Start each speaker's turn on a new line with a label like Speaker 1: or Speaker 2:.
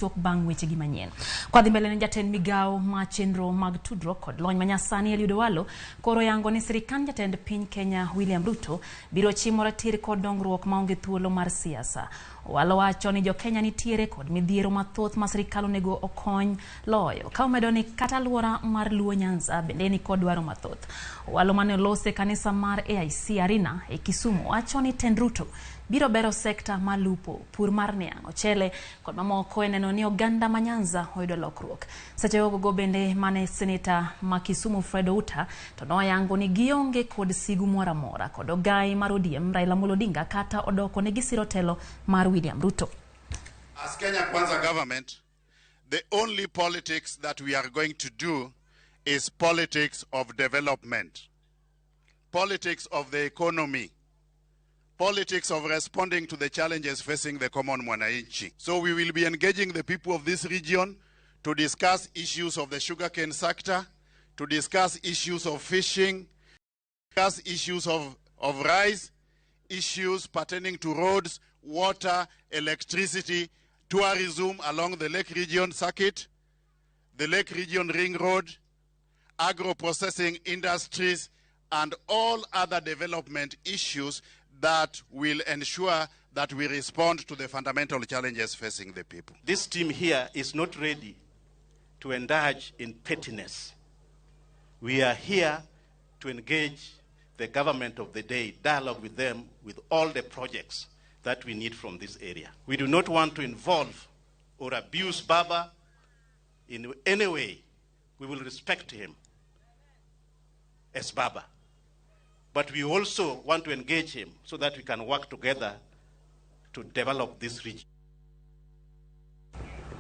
Speaker 1: tok bang weche gi manyien. Kwa dhi mbele ne jatend migao ma chenro mag tudruok kod lony manyasani Owalo koro yango ni sirkal jatend piny Kenya William Ruto biro chimo ratir kod dongruok maonge thuolo mar siasa. Owalo wacho ni jo Kenya nitiere kod midhiero mathoth ma sirkal onego okony loyo. Ka omedo ni kata alwora mar Luo Nyanza bende ni kod dwaro mathoth. Owalo mane olose kanisa mar AIC Arena e Kisumu wacho ni tend Ruto biro bero sekta malupo, pur mar niang', ochele kod mamoko eneno ni oganda ma Nyanza oyudo lokruok. Seche ogogo bende mane seneta ma Kisumu Fred Outa to noyango ni gionge kod sigu moro amora kod ogai mar ODM Raila Amolo Odinga kata odoko ne gisiro telo mar William Ruto.
Speaker 2: As Kenya Kwanza government, the only politics that we are going to do is politics of development, politics of the economy, politics of responding to the challenges facing the common mwananchi. So we will be engaging the people of this region to discuss issues of the sugarcane sector, to discuss issues of fishing, discuss issues of rice, issues pertaining to roads, water, electricity, tourism along the Lake Region circuit, the Lake Region Ring Road, agro-processing industries, and all other development issues that will ensure that we respond to the fundamental challenges facing the people.
Speaker 3: This team here is not ready to indulge in pettiness. We are here to engage the government of the day, dialogue with them with all the projects that we need from this area. We do not want to involve or abuse Baba in any way. We will respect him as Baba. But we also want to engage him so that we can work together to develop this region.